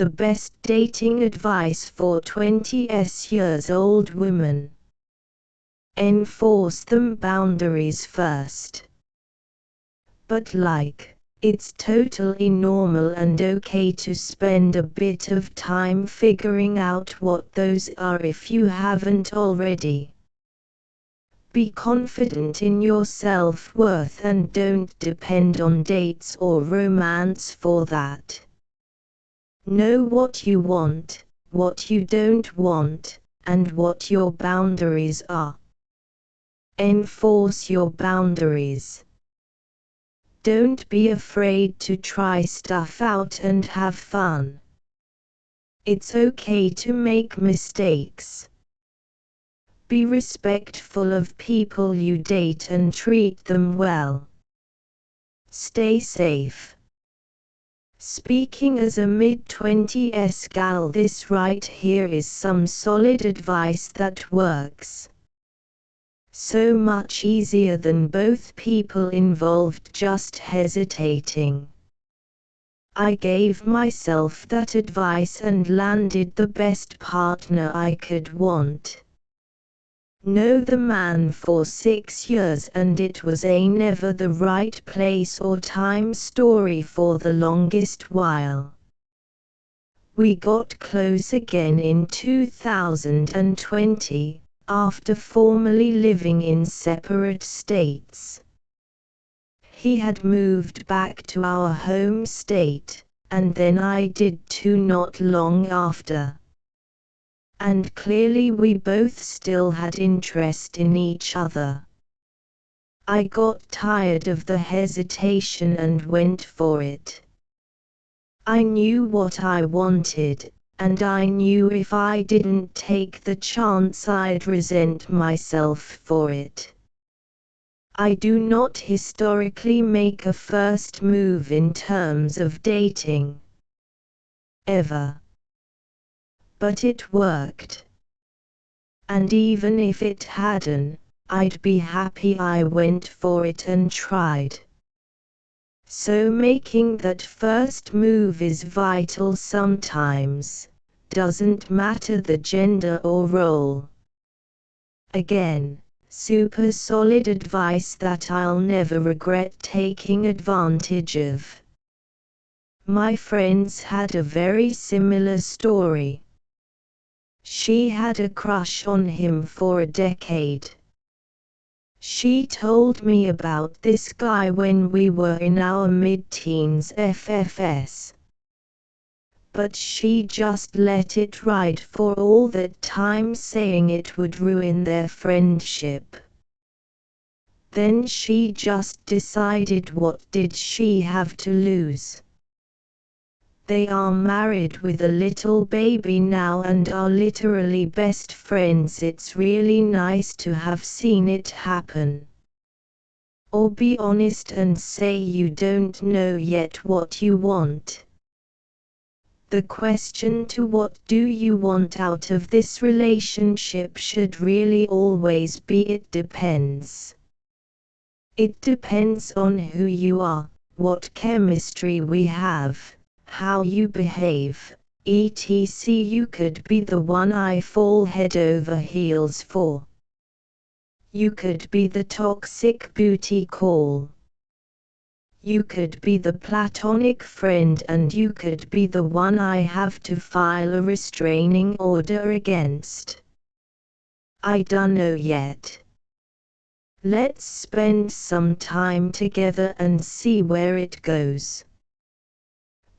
the best dating advice for 20-years-old women. Enforce them boundaries first. But it's totally normal and okay to spend a bit of time figuring out what those are if you haven't already. Be confident in your self-worth and don't depend on dates or romance for that. Know what you want, what you don't want, and what your boundaries are. Enforce your boundaries. Don't be afraid to try stuff out and have fun. It's okay to make mistakes. Be respectful of people you date and treat them well. Stay safe. Speaking as a mid-20s gal, this right here is some solid advice that works. So much easier than both people involved just hesitating. I gave myself that advice and landed the best partner I could want. Know the man for 6 years and it was a never the right place or time story for the longest while. We got close again in 2020. After formerly living in separate states. He had moved back to our home state, and then I did too not long after. And clearly we both still had interest in each other. I got tired of the hesitation and went for it. I knew what I wanted. And I knew if I didn't take the chance I'd resent myself for it. I do not historically make a first move in terms of dating. Ever. But it worked. And even if it hadn't, I'd be happy I went for it and tried. So making that first move is vital sometimes. Doesn't matter the gender or role. Again, super solid advice that I'll never regret taking advantage of. My friends had a very similar story. She had a crush on him for a decade. She told me about this guy when we were in our mid-teens FFS. But she just let it ride for all that time, saying it would ruin their friendship. Then she just decided, what did she have to lose? They are married with a little baby now and are literally best friends. It's really nice to have seen it happen. Or be honest and say you don't know yet what you want. The question to what do you want out of this relationship should really always be it depends. It depends on who you are, what chemistry we have, how you behave, etc. You could be the one I fall head over heels for. You could be the toxic booty call. You could be the platonic friend, and you could be the one I have to file a restraining order against. I dunno yet. Let's spend some time together and see where it goes.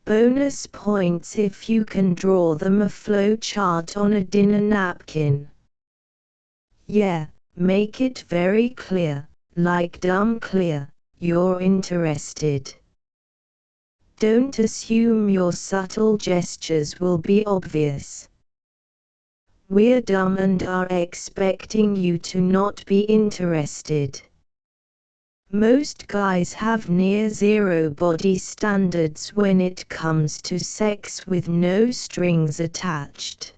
Bonus points if you can draw them a flow chart on a dinner napkin. Yeah, make it very clear, like dumb clear. You're interested. Don't assume your subtle gestures will be obvious. We're dumb and are expecting you to not be interested. Most guys have near zero body standards when it comes to sex with no strings attached.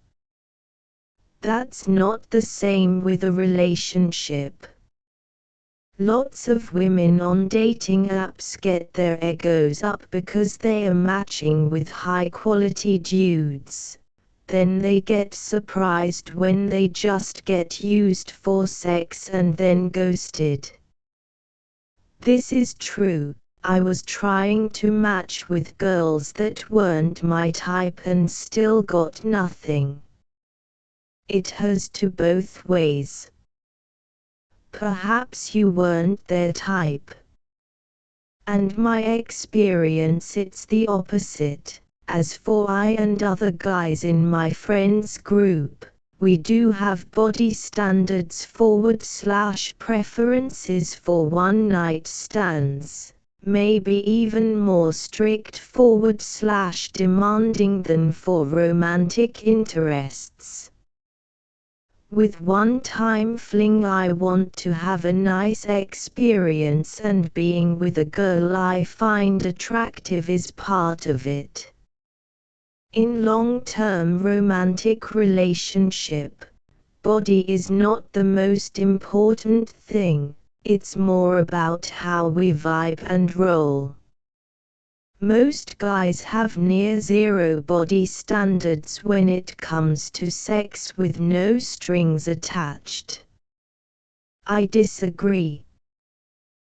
That's not the same with a relationship. Lots of women on dating apps get their egos up because they are matching with high-quality dudes. Then they get surprised when they just get used for sex and then ghosted. This is true. I was trying to match with girls that weren't my type and still got nothing. It has to both ways. Perhaps you weren't their type. And my experience, it's the opposite. As for I and other guys in my friends group, we do have body standards / preferences for one-night stands, maybe even more strict / demanding than for romantic interests. With one-time fling I want to have a nice experience, and being with a girl I find attractive is part of it. In long-term romantic relationship, body is not the most important thing, it's more about how we vibe and roll. Most guys have near zero body standards when it comes to sex with no strings attached. I disagree.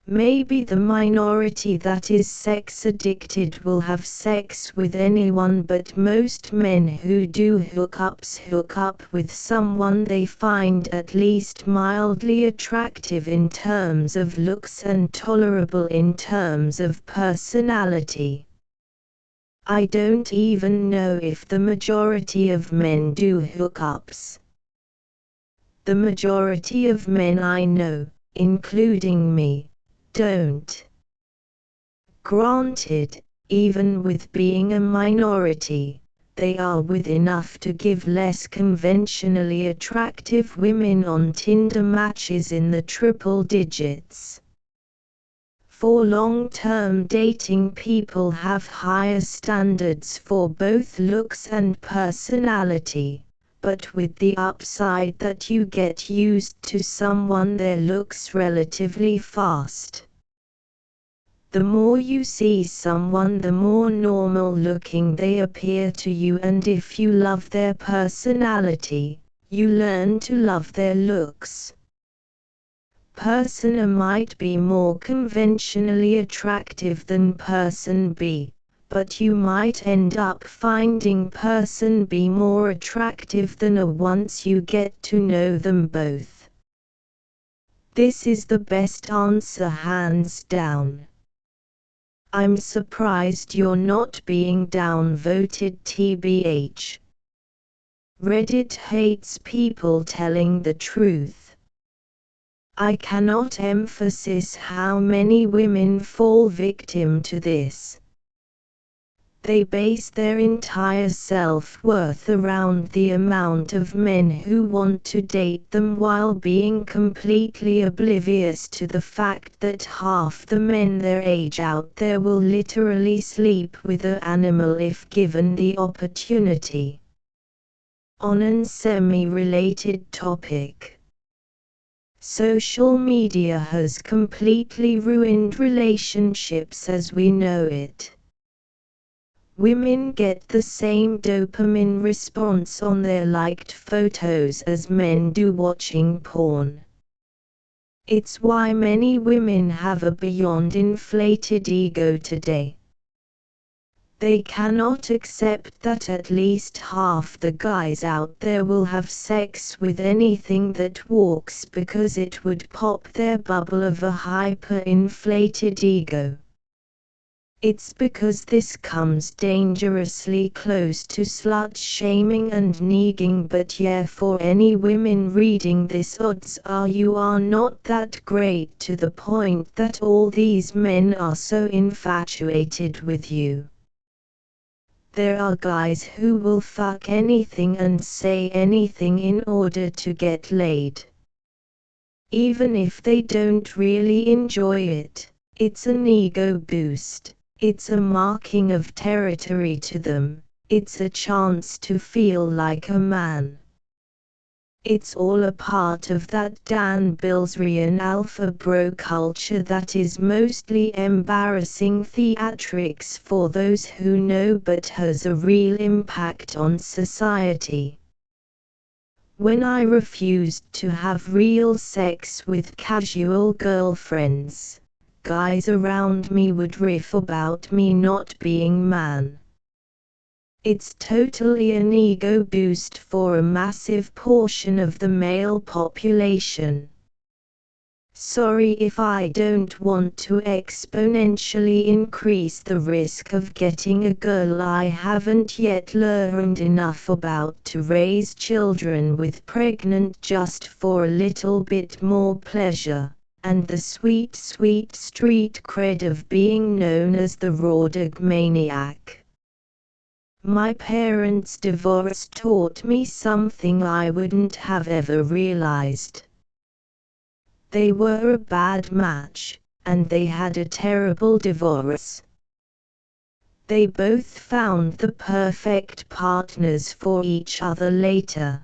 Maybe the minority that is sex addicted will have sex with anyone, but most men who do hookups hook up with someone they find at least mildly attractive in terms of looks and tolerable in terms of personality. I don't even know if the majority of men do hookups. The majority of men I know, including me, don't. Granted, even with being a minority, they are with enough to give less conventionally attractive women on Tinder Matches in the triple digits. For long-term dating, people have higher standards for both looks and personality, but with the upside that you get used to someone their looks relatively fast. The more you see someone, the more normal looking they appear to you, and if you love their personality, you learn to love their looks. Person A might be more conventionally attractive than Person B, but you might end up finding Person B more attractive than A once you get to know them both. This is the best answer hands down. I'm surprised you're not being downvoted tbh. Reddit hates people telling the truth. I cannot emphasize how many women fall victim to this. They base their entire self-worth around the amount of men who want to date them, while being completely oblivious to the fact that half the men their age out there will literally sleep with an animal if given the opportunity. On an semi-related topic, social media has completely ruined relationships as we know it. Women get the same dopamine response on their liked photos as men do watching porn. It's why many women have a beyond inflated ego today. They cannot accept that at least half the guys out there will have sex with anything that walks, because it would pop their bubble of a hyper-inflated ego. It's because this comes dangerously close to slut-shaming and negging, but yeah, for any women reading this, odds are you are not that great to the point that all these men are so infatuated with you. There are guys who will fuck anything and say anything in order to get laid. Even if they don't really enjoy it, it's an ego boost, it's a marking of territory to them, it's a chance to feel like a man. It's all a part of that Dan Bilzerian alpha bro culture that is mostly embarrassing theatrics for those who know but has a real impact on society. When I refused to have real sex with casual girlfriends, guys around me would riff about me not being man. It's totally an ego boost for a massive portion of the male population. Sorry if I don't want to exponentially increase the risk of getting a girl I haven't yet learned enough about to raise children with pregnant just for a little bit more pleasure, and the sweet street cred of being known as the raw dog maniac. My parents' divorce taught me something I wouldn't have ever realized. They were a bad match, and they had a terrible divorce. They both found the perfect partners for each other later.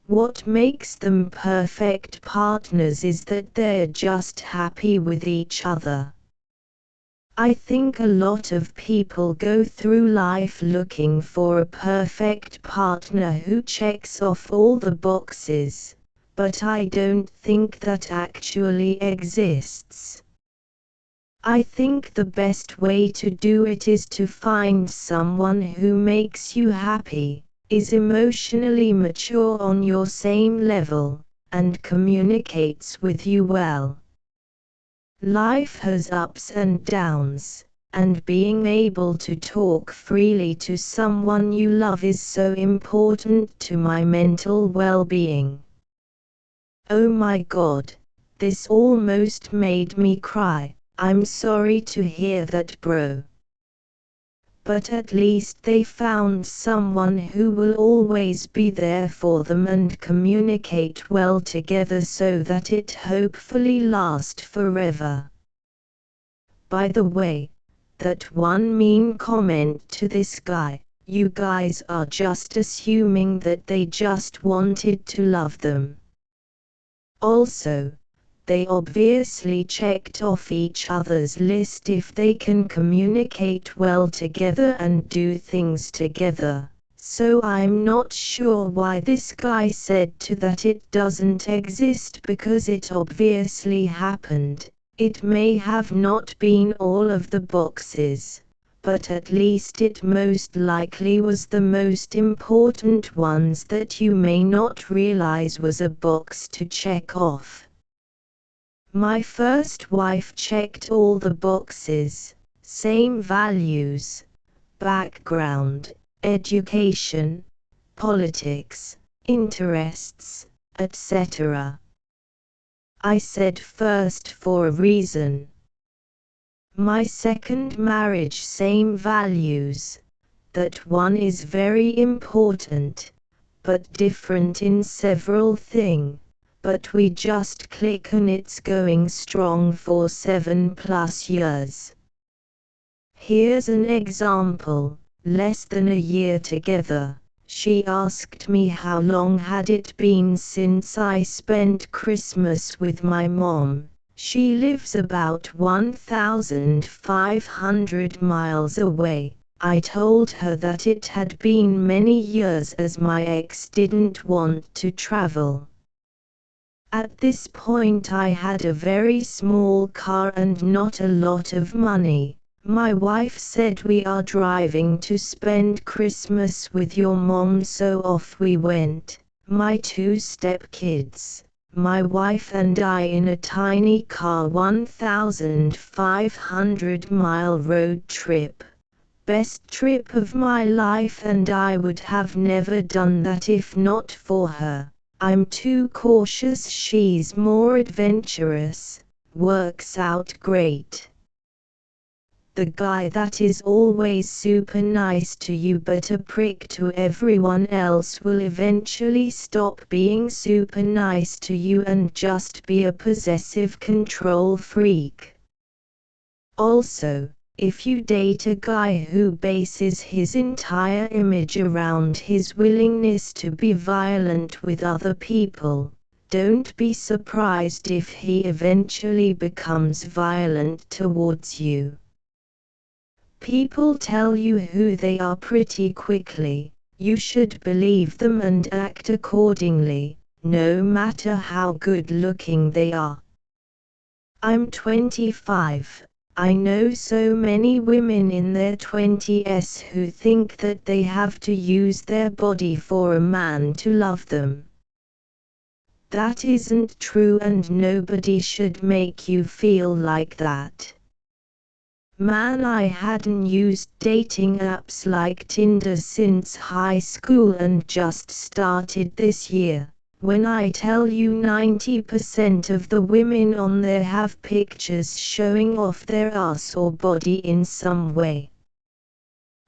What makes them perfect partners is that they're just happy with each other. I think a lot of people go through life looking for a perfect partner who checks off all the boxes, but I don't think that actually exists. I think the best way to do it is to find someone who makes you happy, is emotionally mature on your same level, and communicates with you well. Life has ups and downs, and being able to talk freely to someone you love is so important to my mental well-being. Oh my God, this almost made me cry. I'm sorry to hear that, bro. But at least they found someone who will always be there for them and communicate well together so that it hopefully lasts forever. By the way, that one mean comment to this guy, you guys are just assuming that they just wanted to love them. Also, they obviously checked off each other's list if they can communicate well together and do things together, so I'm not sure why this guy said to that it doesn't exist because it obviously happened. It may have not been all of the boxes, but at least it most likely was the most important ones that you may not realize was a box to check off. My first wife checked all the boxes, same values, background, education, politics, interests, etc. I said first for a reason. My second marriage, same values. That one is very important, but different in several things. But we just click and it's going strong for 7+ years. Here's an example, less than a year together. She asked me how long had it been since I spent Christmas with my mom. She lives about 1,500 miles away. I told her that it had been many years as my ex didn't want to travel. At this point I had a very small car and not a lot of money. My wife said we are driving to spend Christmas with your mom, so off we went. My 2 stepkids, my wife and I in a tiny car, 1,500-mile road trip. Best trip of my life, and I would have never done that if not for her. I'm too cautious, she's more adventurous, works out great. The guy that is always super nice to you but a prick to everyone else will eventually stop being super nice to you and just be a possessive control freak. Also, If you date a guy who bases his entire image around his willingness to be violent with other people, don't be surprised if he eventually becomes violent towards you. People tell you who they are pretty quickly. You should believe them and act accordingly, no matter how good-looking they are. I'm 25. I know so many women in their 20s who think that they have to use their body for a man to love them. That isn't true, and nobody should make you feel like that. Man, I hadn't used dating apps like Tinder since high school and just started this year. When I tell you 90% of the women on there have pictures showing off their ass or body in some way.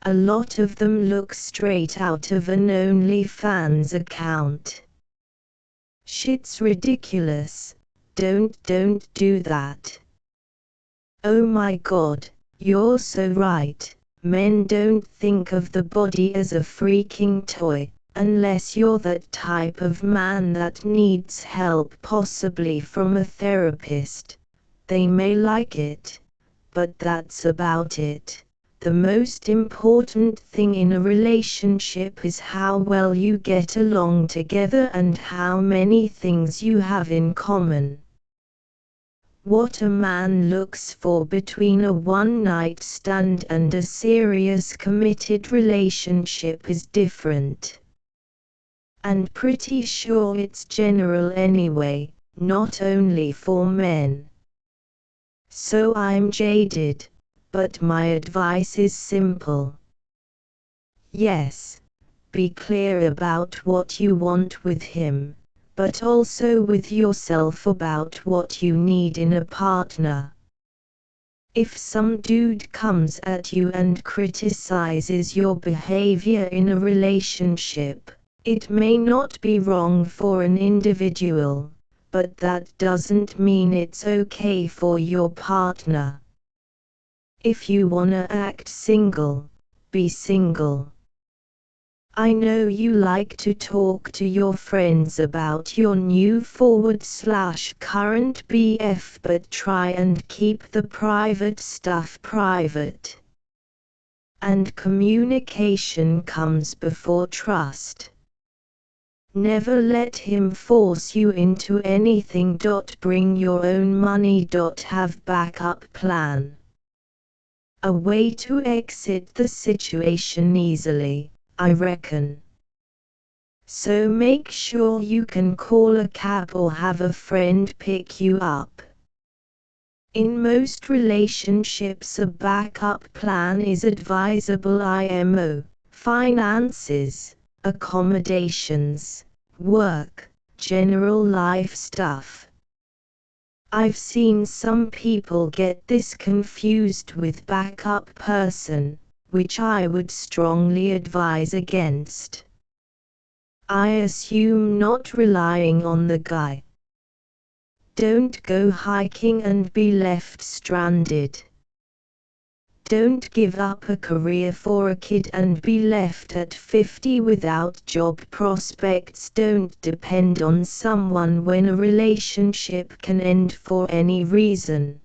A lot of them look straight out of an OnlyFans account. Shit's ridiculous. Don't do that. Oh my God, you're so right. Men don't think of the body as a freaking toy. Unless you're that type of man that needs help, possibly from a therapist. They may like it, but that's about it. The most important thing in a relationship is how well you get along together and how many things you have in common. What a man looks for between a one-night stand and a serious committed relationship is different. And pretty sure it's general anyway, not only for men. So I'm jaded, but my advice is simple. Yes, be clear about what you want with him, but also with yourself about what you need in a partner. If some dude comes at you and criticizes your behavior in a relationship, it may not be wrong for an individual, but that doesn't mean it's okay for your partner. If you wanna act single, be single. I know you like to talk to your friends about your new /current BF, but try and keep the private stuff private. And communication comes before trust. Never let him force you into anything. Bring your own money. Have backup plan. A way to exit the situation easily, I reckon. So make sure you can call a cab or have a friend pick you up. In most relationships, a backup plan is advisable. IMO, finances, accommodations, work, general life stuff. I've seen some people get this confused with backup person, which I would strongly advise against. I assume not relying on the guy. Don't go hiking and be left stranded. Don't give up a career for a kid and be left at 50 without job prospects. Don't depend on someone when a relationship can end for any reason.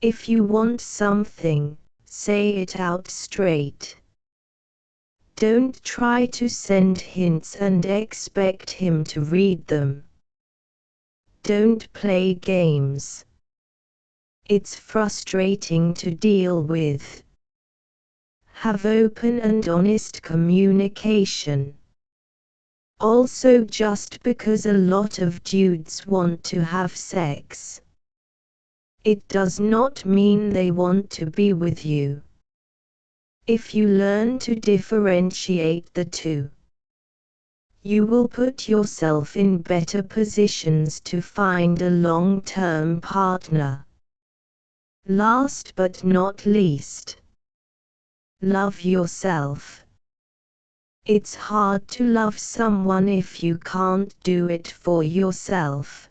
If you want something, say it out straight. Don't try to send hints and expect him to read them. Don't play games. It's frustrating to deal with. Have open and honest communication. Also, just because a lot of dudes want to have sex, it does not mean they want to be with you. If you learn to differentiate the two, you will put yourself in better positions to find a long-term partner. Last but not least, love yourself. It's hard to love someone if you can't do it for yourself.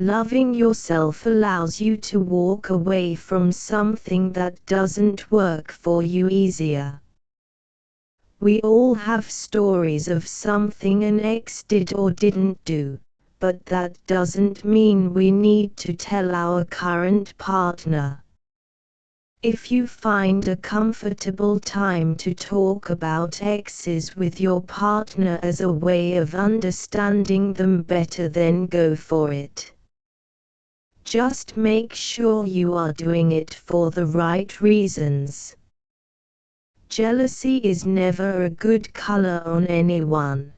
Loving yourself allows you to walk away from something that doesn't work for you easier. We all have stories of something an ex did or didn't do, but that doesn't mean we need to tell our current partner. If you find a comfortable time to talk about exes with your partner as a way of understanding them better, then go for it. Just make sure you are doing it for the right reasons. Jealousy is never a good color on anyone.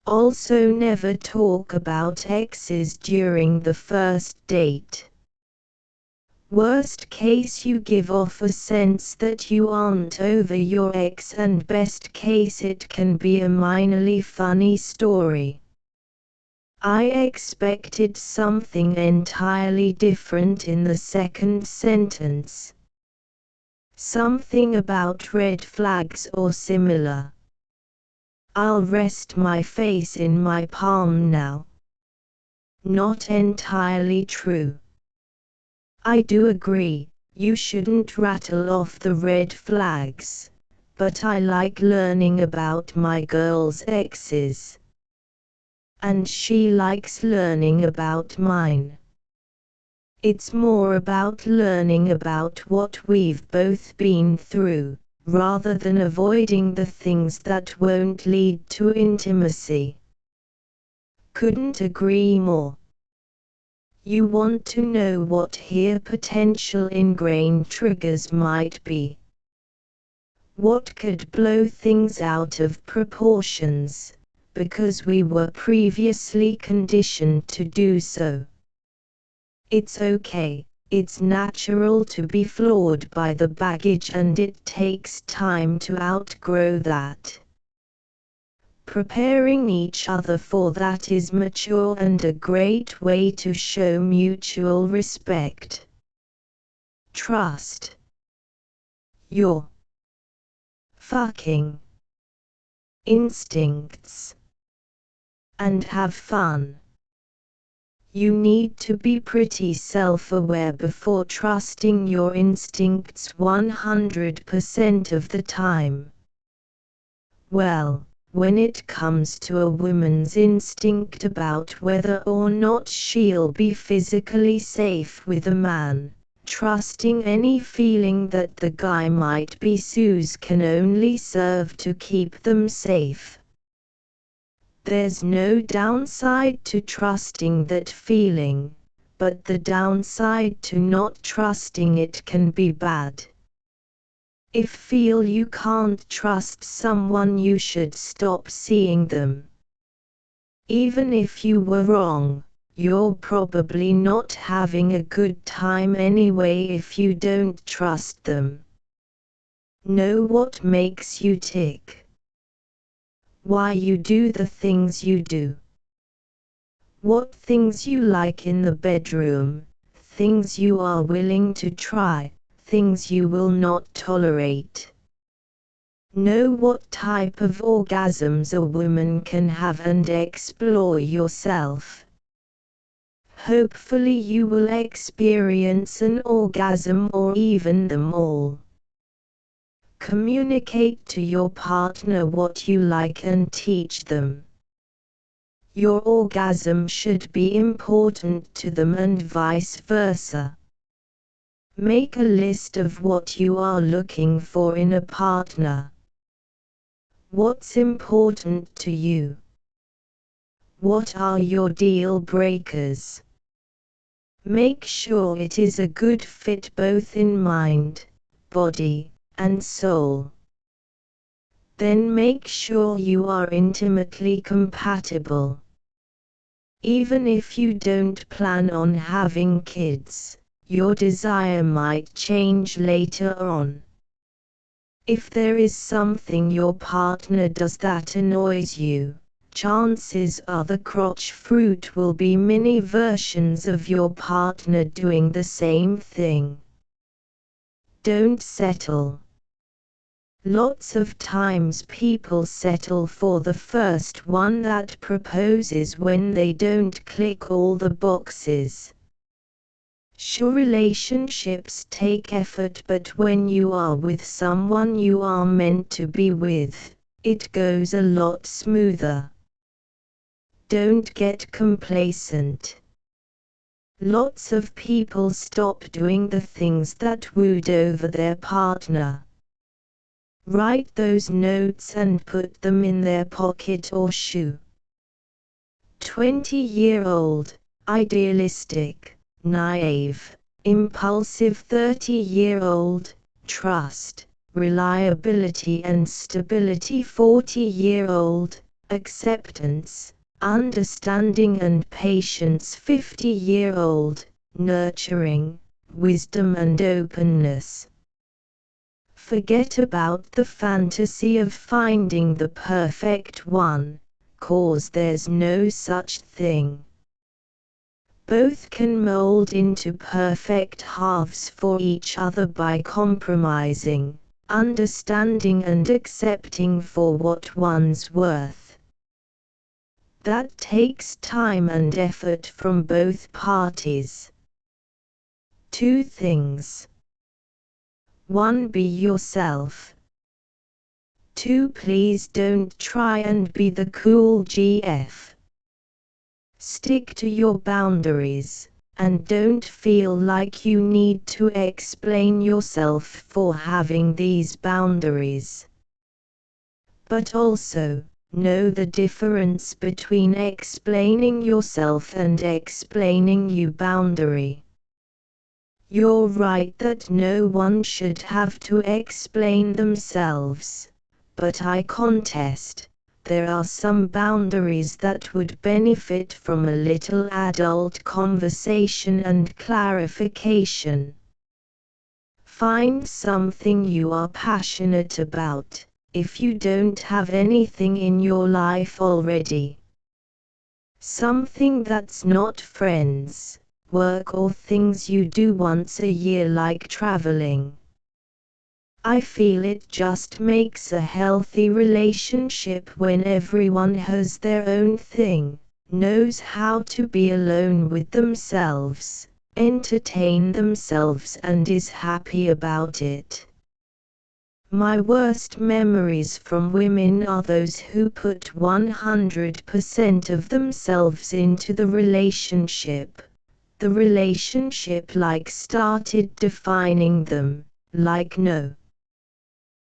Also, never talk about exes during the first date. Worst case, you give off a sense that you aren't over your ex, and best case, it can be a minorly funny story. I expected something entirely different in the second sentence. Something about red flags or similar. I'll rest my face in my palm now. Not entirely true. I do agree, you shouldn't rattle off the red flags, but I like learning about my girl's exes. And she likes learning about mine. It's more about learning about what we've both been through, rather than avoiding the things that won't lead to intimacy. Couldn't agree more. You want to know what here potential ingrained triggers might be. What could blow things out of proportions, because we were previously conditioned to do so. It's okay, it's natural to be flawed by the baggage, and it takes time to outgrow that. Preparing each other for that is mature and a great way to show mutual respect. Trust your fucking instincts and have fun. You need to be pretty self-aware before trusting your instincts 100% of the time. Well, when it comes to a woman's instinct about whether or not she'll be physically safe with a man, trusting any feeling that the guy might be Sue's can only serve to keep them safe. There's no downside to trusting that feeling, but the downside to not trusting it can be bad. If feel you can't trust someone, you should stop seeing them. Even if you were wrong, you're probably not having a good time anyway if you don't trust them. Know what makes you tick. Why you do the things you do. What things you like in the bedroom, things you are willing to try, things you will not tolerate. Know what type of orgasms a woman can have and explore yourself. Hopefully you will experience an orgasm or even them all. Communicate to your partner what you like and teach them. Your orgasm should be important to them and vice versa. Make a list of what you are looking for in a partner. What's important to you? What are your deal breakers? Make sure it is a good fit both in mind, body, and soul. Then make sure you are intimately compatible. Even if you don't plan on having kids, your desire might change later on. If there is something your partner does that annoys you, chances are the crotch fruit will be mini versions of your partner doing the same thing. Don't settle. Lots of times people settle for the first one that proposes when they don't click all the boxes. Sure, relationships take effort, but when you are with someone you are meant to be with, it goes a lot smoother. Don't get complacent. Lots of people stop doing the things that wooed over their partner. Write those notes and put them in their pocket or shoe. 20-year-old, idealistic, naive, impulsive. 30-year-old, trust, reliability and stability. 40-year-old, acceptance, understanding and patience. 50-year-old, nurturing, wisdom and openness. Forget about the fantasy of finding the perfect one, 'cause there's no such thing. Both can mold into perfect halves for each other by compromising, understanding and accepting for what one's worth. That takes time and effort from both parties. 2 things. 1. Be yourself. 2. Please don't try and be the cool GF. Stick to your boundaries, and don't feel like you need to explain yourself for having these boundaries. But also, know the difference between explaining yourself and explaining your boundary. You're right that no one should have to explain themselves, but I contest, there are some boundaries that would benefit from a little adult conversation and clarification. Find something you are passionate about, if you don't have anything in your life already. Something that's not friends, work or things you do once a year like traveling. I feel it just makes a healthy relationship when everyone has their own thing, knows how to be alone with themselves, entertain themselves and is happy about it. My worst memories from women are those who put 100% of themselves into the relationship. The relationship started defining them, no.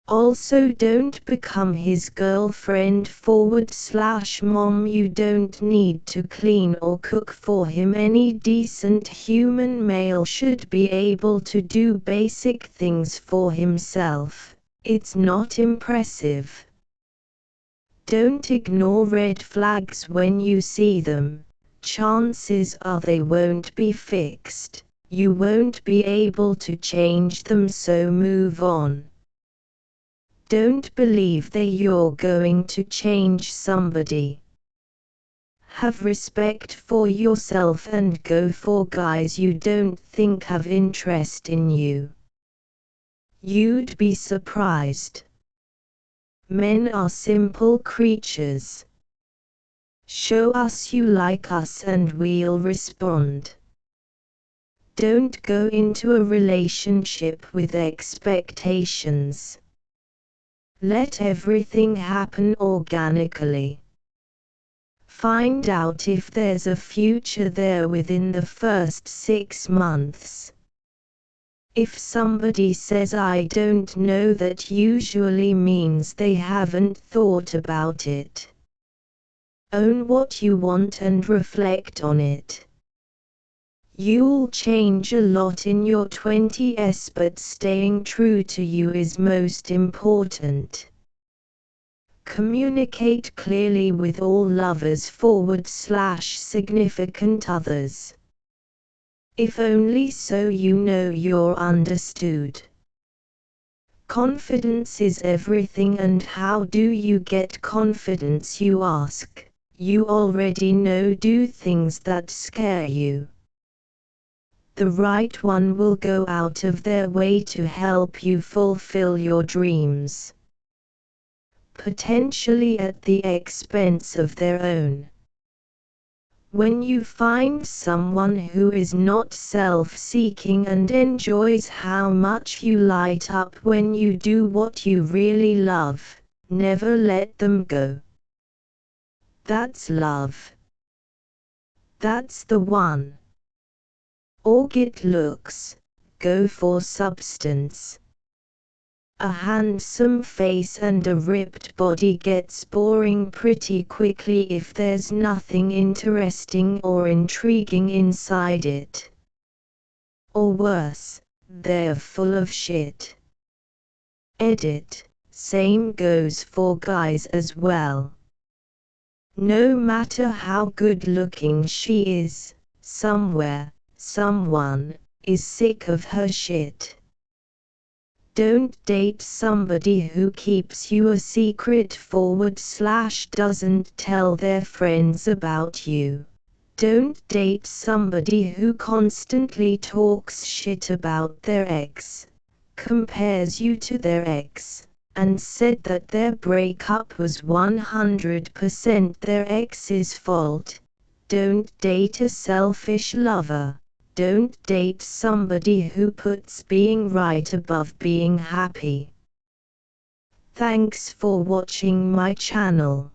Also, don't become his girlfriend /mom. You don't need to clean or cook for him. Any decent human male should be able to do basic things for himself. It's not impressive. Don't ignore red flags when you see them. Chances are they won't be fixed. You won't be able to change them, so move on. Don't believe that you're going to change somebody. Have respect for yourself and go for guys you don't think have interest in you. You'd be surprised. Men are simple creatures. Show us you like us and we'll respond. Don't go into a relationship with expectations. Let everything happen organically. Find out if there's a future there within the first 6 months. If somebody says I don't know, that usually means they haven't thought about it. Own what you want and reflect on it. You'll change a lot in your 20s, but staying true to you is most important. Communicate clearly with all lovers /significant others. If only so you know you're understood. Confidence is everything, and how do you get confidence, you ask? You already know. Do things that scare you. The right one will go out of their way to help you fulfill your dreams. potentially at the expense of their own. When you find someone who is not self-seeking and enjoys how much you light up when you do what you really love, never let them go. That's love. That's the one. Forget looks, go for substance. A handsome face and a ripped body gets boring pretty quickly if there's nothing interesting or intriguing inside it. Or worse, they're full of shit. Edit. Same goes for guys as well. No matter how good looking she is, somewhere, someone is sick of her shit. Don't date somebody who keeps you a secret / doesn't tell their friends about you. Don't date somebody who constantly talks shit about their ex, compares you to their ex, and said that their breakup was 100% their ex's fault. Don't date a selfish lover. Don't date somebody who puts being right above being happy. Thanks for watching my channel.